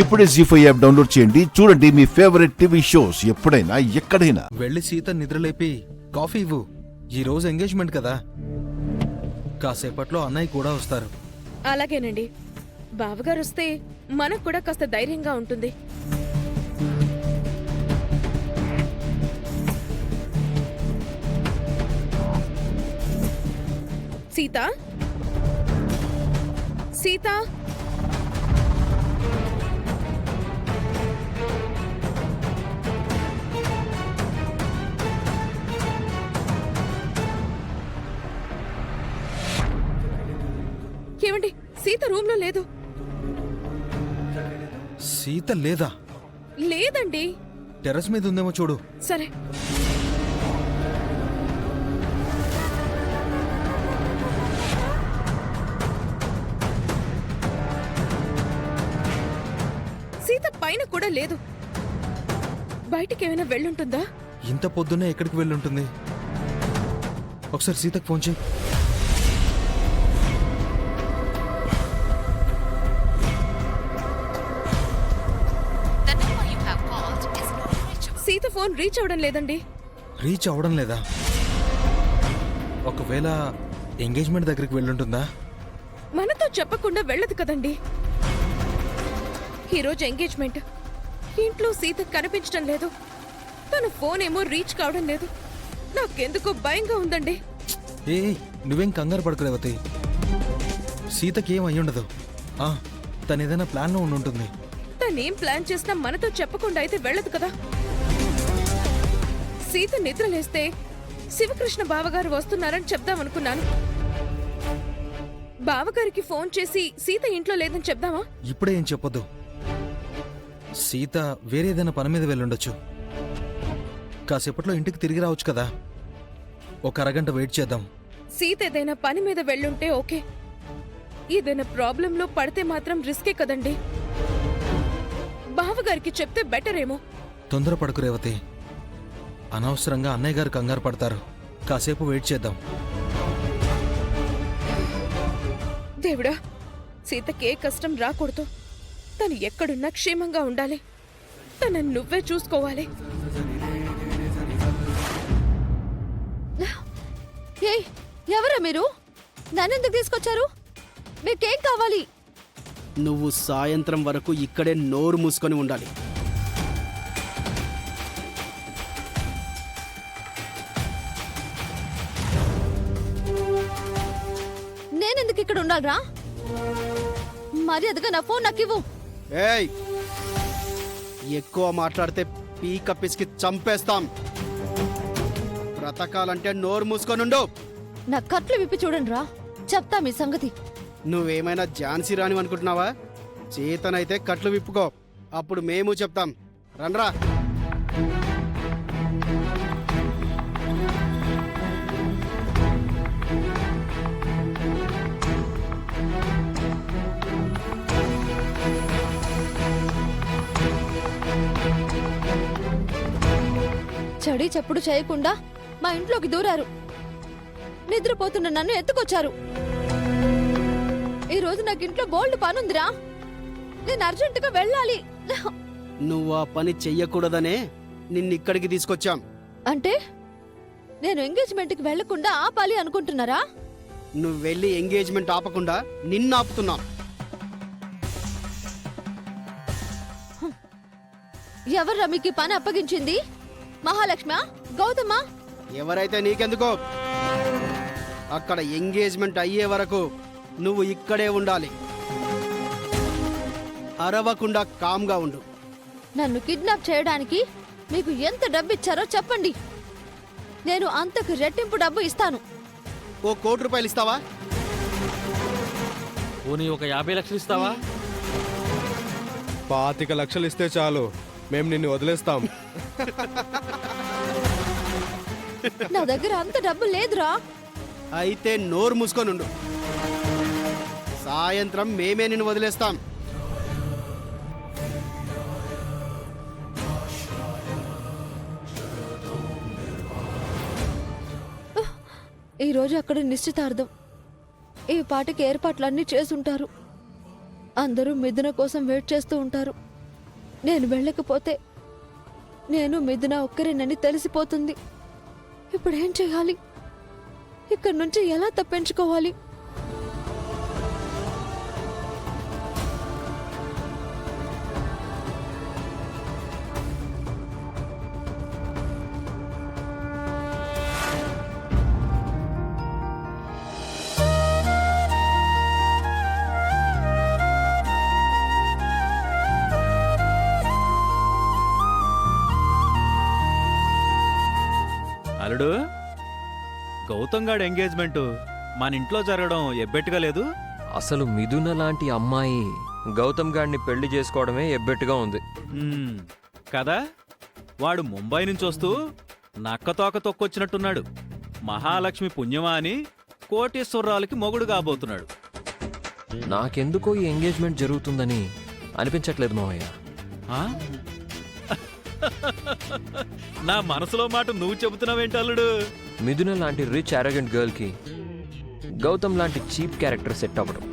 ఇప్పుడే జీ5 app download చేయండి. చూడండి మీ ఫేవరెట్ టీవీ షోస్ ఎప్పుడైనా ఎక్కడైనా. వెళ్ళి సీత నిద్రలేపి కాఫీ ఇవ్వు. ఈ రోజు ఎంగేజ్మెంట్ కదా, కాసేపట్లో అన్నయ్య కూడా వస్తారు. అలాగేనండి. బావగారు వస్తే మనకు కూడా కాస్త ధైర్యంగా ఉంటుంది. సీత, సీత, ఏమండి, సీత రూమ్ లో లేదు. సీత లేదా? లేదండి. టెర్రస్ మీద ఉందేమో చూడు. సరే. సీత పైన కూడా లేదు. బయటికి ఏమైనా వెళ్ళుంటుందా? ఇంత పొద్దున్నే ఎక్కడికి వెళ్ళుంటుంది? ఒకసారి సీతకు ఫోన్ చేయి. సీత ఫోన్ రీచ్ అవడం లేదండి. రీచ్ అవడం లేదా? ఒకవేళ ఎంగేజ్మెంట్ దగ్గరికి వెళ్ళుంటుందా? మనతో చెప్పకుండా వెళ్ళదు కదండి. ఈరోజు ఎంగేజ్మెంట్. ఇంట్లో సీత కనిపించడం లేదు. తన ఫోన్ ఏమో రీచ్ కావడం లేదు. నాకెందుకో భయంగా ఉందండి. ఏ నువ్వేం కంగారు పడకు రేవతి. సీతకి ఏం అయ్యుండదు. తనేదైనా ప్లాన్లో ఉండుంటుంది. తనేం ప్లాన్ చేసినా మనతో చెప్పకుండా అయితే వెళ్ళదు కదా. సీత నిద్రలేస్తే శివకృష్ణ బావగారు వస్తున్నారని చెప్దామనుకున్నాను. బావగారికి ఫోన్ చేసి సీత ఇంట్లో లేదని చెప్దామా? ఇప్పుడే ఏం చెప్పొద్దు. సీత వేరేదైనా పని మీద వెళ్ళుండొచ్చు. కాసేపట్లో ఇంటికి తిరిగి రావచ్చు కదా. ఒక అరగంట వెయిట్ చేద్దాం. సీత ఏదైనా పని మీద వెళ్ళుంటే ఓకే. ఏదైనా ప్రాబ్లంలో పడితే మాత్రం రిస్కే కదండి. బావగారికి చెప్తే బెటర్ ఏమో. తొందరపడకు రేవతి. అనవసరంగా అన్నయ్య గారు కంగారు పడతారు. కాసేపు వెయిట్ చేద్దాం. దేవుడా, సీతకే కష్టం రాకూడదు. తను ఎక్కడున్నా క్షేమంగా ఉండాలి. తనను నువ్వే చూసుకోవాలి. ఎవరా మీరు? నన్నెందుకు తీసుకొచ్చారు? మీకేం కావాలి? నువ్వు సాయంత్రం వరకు ఇక్కడే నోరు మూసుకొని ఉండాలి. నేనెందుకు ఇక్కడ ఉండాలరా? మర్యాదగా నా ఫోన్ నాకు ఇవ్వు. ఏయ్, ఎక్కువ మాట్లాడితే పీక పిసికి చంపేస్తాం. బ్రతకాలంటే నోరు మూసుకొని ఉండు. నా కట్లు విప్పి చూడండి రా, చెప్తా మీ సంగతి. నువ్వేమైనా ఝాన్సీ రాని అనుకుంటున్నావా? చేతనైతే కట్లు విప్పుకో, అప్పుడు మేము చెప్తాం. రండ్రా. చడి చప్పుడు చేయకుండా మా ఇంట్లోకి దూరారు. నిద్రపోతున్న నన్ను ఎత్తుకొచ్చారు. ఈ రోజు నాకు ఇంట్లో బోల్డ్ పనుందిరా. నేను అర్జెంటుగా వెళ్ళాలి. నువ్వు ఆ పని చెయ్యకూడదనే నిన్నిక్కడికి తీసుకొచ్చాం. అంటే నేను ఎంగేజ్మెంట్కి వెళ్లకుండా ఆపాలి అనుకుంటున్నారా? నువ్వు వెళ్ళి ఎంగేజ్మెంట్ ఆపకుండా నిన్ను ఆపుతున్నాం. ఎవర్రా మీకు పని అప్పగించింది? మహాలక్ష్మ, గౌతమ? ఎవరైతే నీకెందుకో. అక్కడ ఎంగేజ్మెంట్ అయ్యే వరకు నువ్వు ఇక్కడే ఉండాలి. అరవకుండా కామ్గా ఉండు. నన్ను కిడ్నాప్ చేయడానికి మీకు ఎంత డబ్బు ఇచ్చారో చెప్పండి. నేను అంతకు రెట్టింపు డబ్బు ఇస్తాను. ఓ ₹1,00,00,000 ఇస్తావా? పోనీ ఒక 50 లక్షలు ఇస్తావా? 25 లక్షలు ఇస్తే చాలు, మేము నిన్ను వదిలేస్తాం. నా దగ్గర అంత డబ్బు లేదురా. అయితే నోరు మూసుకొని ఉండు. సాయంత్రం మేమే నిన్ను వదిలేస్తాం. ఈరోజు అక్కడ నిశ్చితార్థం. ఈ పాటికి ఏర్పాట్లన్నీ చేసుంటారు. అందరూ మిథున కోసం వెయిట్ చేస్తూ ఉంటారు. నేను వెళ్ళకపోతే నేను మిథున ఒక్కరేనని తెలిసిపోతుంది. ఇప్పుడేం చేయాలి? ఇక్కడి నుంచి ఎలా తప్పించుకోవాలి? అల్లుడు, గౌతమ్ గాడి ఎంగేజ్మెంట్ మన ఇంట్లో జరగడం ఎబ్బెట్టుగా లేదు. అసలు మిథున లాంటి అమ్మాయి గౌతమ్ గాడిని పెళ్లి చేసుకోవడమే ఎబ్బెట్టుగా ఉంది. కదా, వాడు ముంబై నుంచి వస్తూ నక్కతోక తొక్కొచ్చినట్టున్నాడు. మహాలక్ష్మి పుణ్యమా అని కోటీశ్వరరాలకి మొగుడు కాబోతున్నాడు. నాకెందుకో ఈ ఎంగేజ్మెంట్ జరుగుతుందని అనిపించట్లేదు మావయ్య. ఆ? నా మనసులో మాట నువ్వు చెబుతున్నావేంటి అల్లుడు? మిథున లాంటి రిచ్ అరోగెంట్ గర్ల్ కి గౌతమ్ లాంటి చీప్ క్యారెక్టర్ సెట్ అవ్వడం.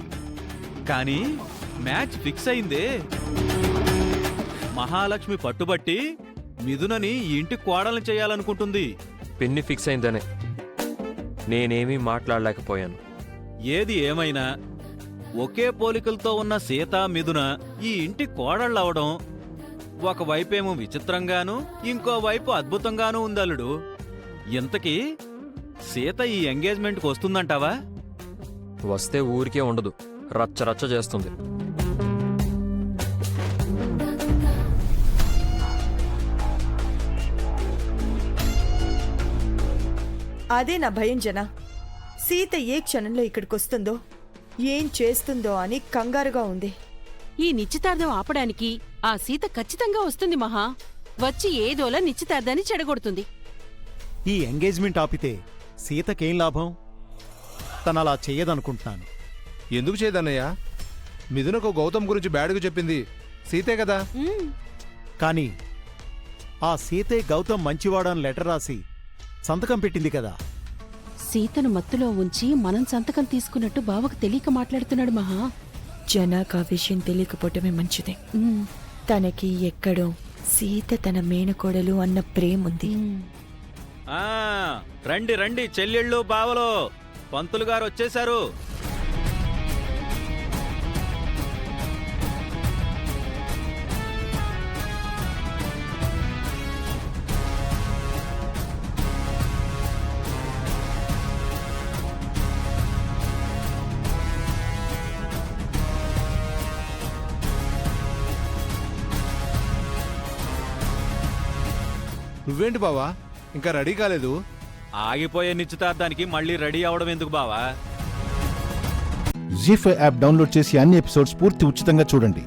కానీ మ్యాచ్ ఫిక్స్ అయిందే. మహాలక్ష్మి పట్టుబట్టి మిథునని ఈ ఇంటి కోడల్ని చేయాలనుకుంటుంది. పిన్ని ఫిక్స్ అయిందనే నేనేమీ మాట్లాడలేకపోయాను. ఏది ఏమైనా ఒకే పోలికలతో ఉన్న సీత మిథున ఈ ఇంటి కోడళ్ళవడం ఒకవైపేమో విచిత్రంగానూ ఇంకోవైపు అద్భుతంగానూ ఉందల్లుడు. ఇంతకీ సీత ఈ ఎంగేజ్మెంట్కి వస్తుందంటావా? వస్తే ఊరికే ఉండదు, రచ్చ రచ్చ చేస్తుంది. అదే నా భయం జన. సీత ఏ క్షణంలో ఇక్కడికొస్తుందో ఏం చేస్తుందో అని కంగారుగా ఉంది. ఈ నిశ్చితార్థం ఆపడానికి ఆ సీత ఖచ్చితంగా వస్తుంది మహా. వచ్చి ఏదోలా నిశ్చితార్థాన్ని చెడగొడుతుంది. ఈ ఎంగేజ్మెంట్ ఆపితే సీతకేం లాభం? తనలా చెయ్యదనుకుంటున్నాను. ఎందుకు చేయదన్నయ్యా? మిథునకు గౌతమ్ గురించి బ్యాడ్గా చెప్పింది సీతే కదా. కానీ ఆ సీతే గౌతమ్ మంచివాడని లెటర్ రాసి సంతకం పెట్టింది కదా. సీతను మత్తులో ఉంచి మనం సంతకం తీసుకున్నట్టు బావకు తెలియక మాట్లాడుతున్నాడు మహా. జనాకు ఆ విషయం తెలియకపోవటమే మంచిది. తనకి ఎక్కడో సీత తన మేనకోడలు అన్న ప్రేముంది. ఆ, రండి రండి చెల్లెళ్ళు బావలో, పంతులు గారు వచ్చేశారు. నువ్వేంటి బావా, ఇంకా రెడీ కాలేదు? ఆగిపోయే నిశ్చితార్థానికి మళ్ళీ రెడీ అవడం ఎందుకు బావా? జీ5 యాప్ డౌన్లోడ్ చేసి అన్ని ఎపిసోడ్స్ పూర్తి ఉచితంగా చూడండి.